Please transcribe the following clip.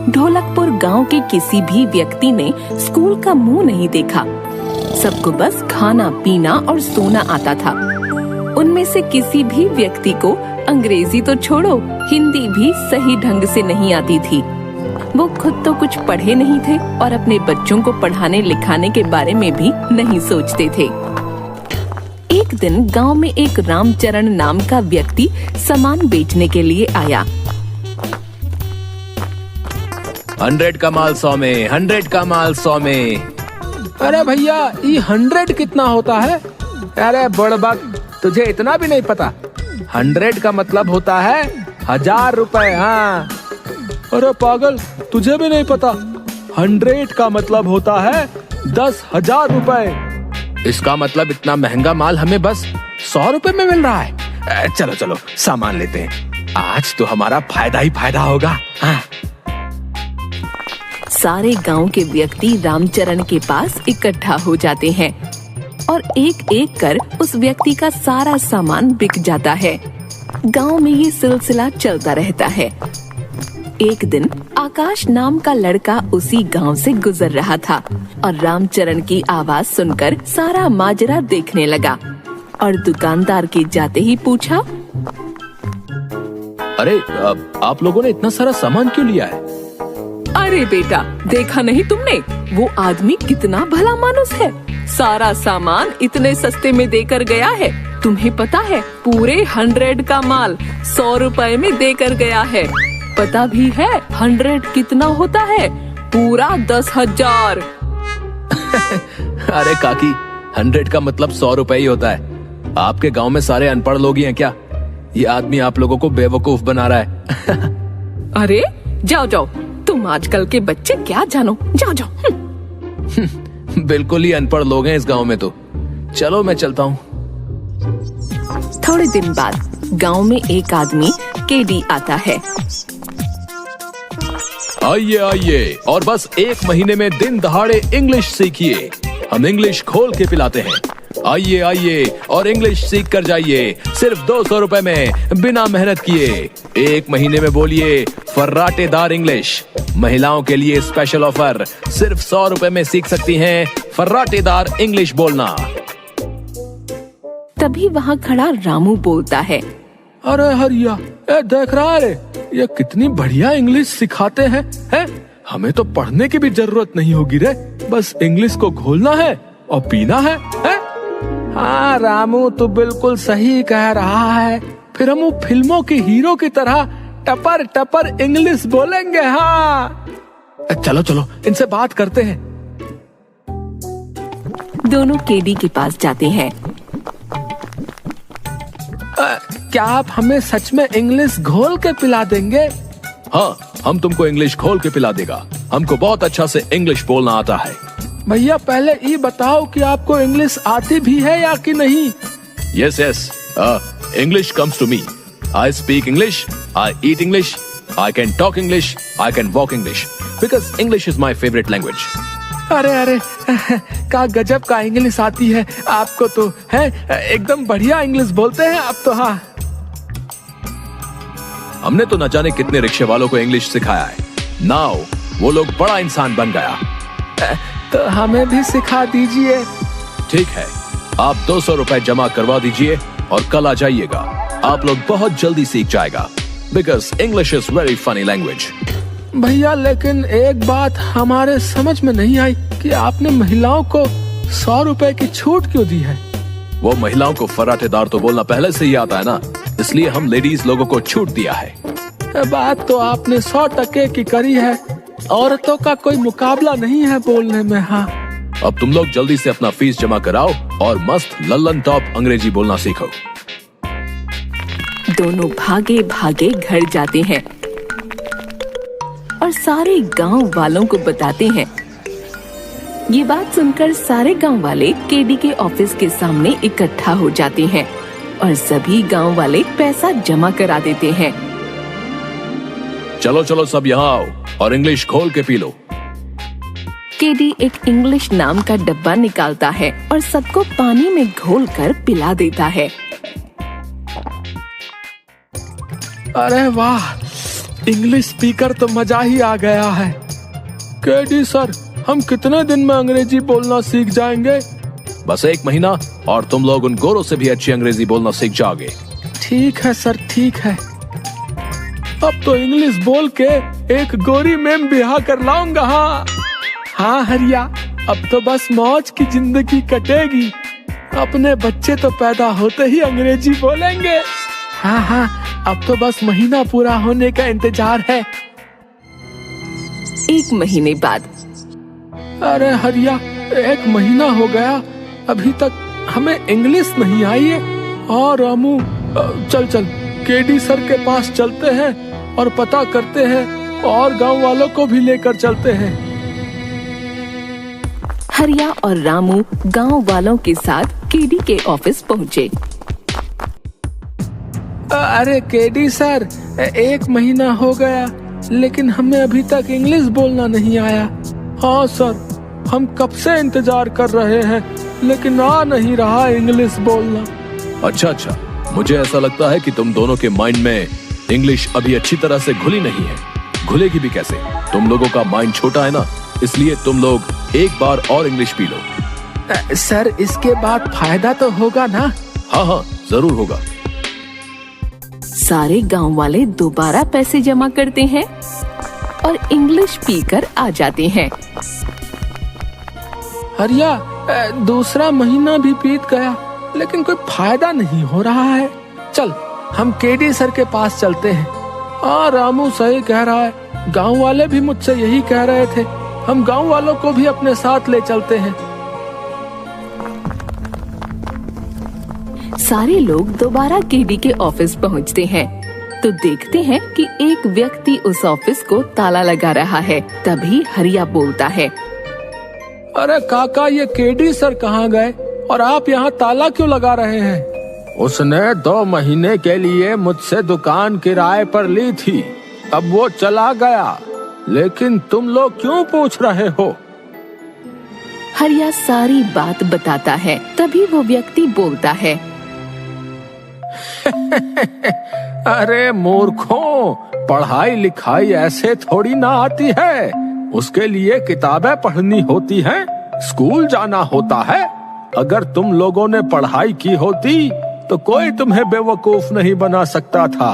ढोलकपुर गांव के किसी भी व्यक्ति ने स्कूल का मुंह नहीं देखा। सबको बस खाना पीना और सोना आता था। उनमें से किसी भी व्यक्ति को अंग्रेजी तो छोड़ो, हिंदी भी सही ढंग से नहीं आती थी। वो खुद तो कुछ पढ़े नहीं थे और अपने बच्चों को पढ़ाने लिखाने के बारे में भी नहीं सोचते थे। एक दिन गांव में एक रामचरण नाम का व्यक्ति सामान बेचने के लिए आया। 100 का माल 100 में, 100 का माल 100 में। अरे भैया, ये 100 कितना होता है? अरे बड़बक, तुझे इतना भी नहीं पता। 100 का मतलब होता है 1000 रुपए। हाँ। अरे पागल, तुझे भी नहीं पता? 100 का मतलब होता है 10,000 रुपए। इसका मतलब इतना महंगा माल हमें बस 100 रुपए में मिल रहा है। चलो चलो सामान लेते हैं, आज तो हमारा फायदा ही फायदा होगा। हाँ। सारे गांव के व्यक्ति रामचरण के पास इकट्ठा हो जाते हैं और एक एक कर उस व्यक्ति का सारा सामान बिक जाता है। गांव में ये सिलसिला चलता रहता है। एक दिन आकाश नाम का लड़का उसी गांव से गुजर रहा था और रामचरण की आवाज सुनकर सारा माजरा देखने लगा और दुकानदार के जाते ही पूछा, अरे आप लोगों ने इतना सारा सामान क्यों लिया है? अरे बेटा, देखा नहीं तुमने? वो आदमी कितना भला मानुस है। सारा सामान इतने सस्ते में देकर गया है। तुम्हें पता है, पूरे 100 का माल 100 रुपए में देकर गया है। पता भी है 100 कितना होता है? पूरा 10,000। अरे काकी, 100 का मतलब 100 रुपए ही होता है। आपके गांव में सारे अनपढ़ लोग ही हैं क्या? ये आदमी आप लोगों को बेवकूफ बना रहा है। अरे जाओ जाओ, तुम आजकल के बच्चे क्या जानो, जाओ जाओ। बिल्कुल ही अनपढ़ लोग हैं इस गांव में तो। चलो मैं चलता हूँ। थोड़े दिन बाद गांव में एक आदमी केडी आता है। आइए आइए और बस 1 महीने में दिन दहाड़े इंग्लिश सीखिए। हम इंग्लिश खोल के पिलाते हैं। आइए आइए और इंग्लिश सीख कर जाइए, सिर्फ 200 रुपए में, बिना मेहनत किए। 1 महीने में बोलिए फर्राटेदार इंग्लिश। महिलाओं के लिए स्पेशल ऑफर, सिर्फ 100 रुपए में सीख सकती हैं फर्राटेदार इंग्लिश बोलना। तभी वहाँ खड़ा रामू बोलता है, अरे हरिया, देख रहा है, ये कितनी बढ़िया इंग्लिश सिखाते हैं। हमें तो पढ़ने की भी जरूरत नहीं होगी रे, बस इंग्लिश को घोलना है और पीना है। हाँ रामू, तू बिल्कुल सही कह रहा है। फिर हम फिल्मों के हीरो की तरह टपर टपर इंग्लिश बोलेंगे। हाँ चलो चलो, इनसे बात करते हैं। दोनों केडी के पास जाते हैं। क्या आप हमें सच में इंग्लिश घोल के पिला देंगे? हाँ, हम तुमको इंग्लिश खोल के पिला देगा। हमको बहुत अच्छा से इंग्लिश बोलना आता है। भैया पहले ये बताओ कि आपको इंग्लिश आती भी है या कि नहीं? Yes, yes. English comes to me. I speak English. I eat English. I can talk English. I can walk English. Because English is my favorite language. अरे अरे, क्या गजब का इंग्लिश आती है आपको तो, है एकदम बढ़िया इंग्लिश बोलते हैं आप तो। हाँ, हमने तो न जाने कितने रिक्शे वालों को इंग्लिश सिखाया है। नाउ वो लोग बड़ा इंसान बन गया। तो हमें भी सिखा दीजिए। ठीक है, आप 200 रुपए जमा करवा दीजिए और कल आ जाइएगा। आप लोग बहुत जल्दी सीख जाएगा। Because English is very funny language. भैया लेकिन एक बात हमारे समझ में नहीं आई कि आपने महिलाओं को 100 रुपए की छूट क्यों दी है? वो महिलाओं को फर्राटेदार तो बोलना पहले से ही आता है ना, इसलिए हम लेडीज लोगों को छूट दिया है। बात तो आपने 100% की करी है। औरतों का कोई मुकाबला नहीं है बोलने में। हाँ, अब तुम लोग जल्दी से अपना फीस जमा कराओ और मस्त लल्लन टॉप अंग्रेजी बोलना सीखो। दोनों भागे भागे घर जाते हैं और सारे गांव वालों को बताते हैं। ये बात सुनकर सारे गांव वाले केडी के ऑफिस के सामने इकट्ठा हो जाते हैं और सभी गांव वाले पैसा जमा करा देते हैं। चलो चलो सब यहाँ आओ और इंग्लिश खोल के पी लो। केडी एक इंग्लिश नाम का डब्बा निकालता है और सबको पानी में घोलकर पिला देता है। अरे वाह, इंग्लिश स्पीकर तो मजा ही आ गया है। केडी सर, हम कितने दिन में अंग्रेजी बोलना सीख जाएंगे? बस 1 महीना और तुम लोग उन गोरों से भी अच्छी अंग्रेजी बोलना सीख जाओगे। ठीक है सर, ठीक है। अब तो इंग्लिश बोल के एक गोरी मैम ब्याह कर लाऊंगा। हाँ हरिया, अब तो बस मौज की जिंदगी कटेगी। अपने बच्चे तो पैदा होते ही अंग्रेजी बोलेंगे। हाँ, अब तो बस महीना पूरा होने का इंतजार है। 1 महीने बाद। अरे हरिया, 1 महीना हो गया, अभी तक हमें इंग्लिश नहीं आई है। और रामू, चल केडी सर के पास चलते हैं और पता करते हैं और गांव वालों को भी लेकर चलते हैं। हरिया और रामू गांव वालों के साथ केडी के ऑफिस पहुँचे। अरे केडी सर, 1 महीना हो गया लेकिन हमें अभी तक इंग्लिश बोलना नहीं आया। हाँ सर, हम कब से इंतजार कर रहे हैं लेकिन आ नहीं रहा इंग्लिश बोलना। अच्छा, मुझे ऐसा लगता है कि तुम दोनों के माइंड में इंग्लिश अभी अच्छी तरह से घुली नहीं है। घुलेगी भी कैसे? तुम लोगों का माइंड छोटा है ना, इसलिए तुम लोग एक बार और इंग्लिश पी लो। सर, इसके बाद फायदा तो होगा ना? हाँ, जरूर होगा। सारे गांव वाले दोबारा पैसे जमा करते हैं और इंग्लिश पीकर आ जाते हैं। हरिया, दूसरा महीना भी बीत गया लेकिन कोई फायदा नहीं हो रहा है। चल, हम केडी सर के पास चलते हैं। हाँ, रामू सही कह रहा है, गांव वाले भी मुझसे यही कह रहे थे। हम गांव वालों को भी अपने साथ ले चलते हैं। सारे लोग दोबारा केडी के ऑफिस पहुंचते हैं तो देखते हैं कि एक व्यक्ति उस ऑफिस को ताला लगा रहा है। तभी हरिया बोलता है, अरे काका, ये केडी सर कहाँ गए और आप यहाँ ताला क्यों लगा रहे हैं? उसने 2 महीने के लिए मुझसे दुकान किराए पर ली थी, अब वो चला गया, लेकिन तुम लोग क्यों पूछ रहे हो? हरिया सारी बात बताता है। तभी वो व्यक्ति बोलता है, अरे मूर्खों, पढ़ाई लिखाई ऐसे थोड़ी ना आती है। उसके लिए किताबें पढ़नी होती हैं, स्कूल जाना होता है। अगर तुम लोगों ने पढ़ाई की होती तो कोई तुम्हें बेवकूफ नहीं बना सकता था।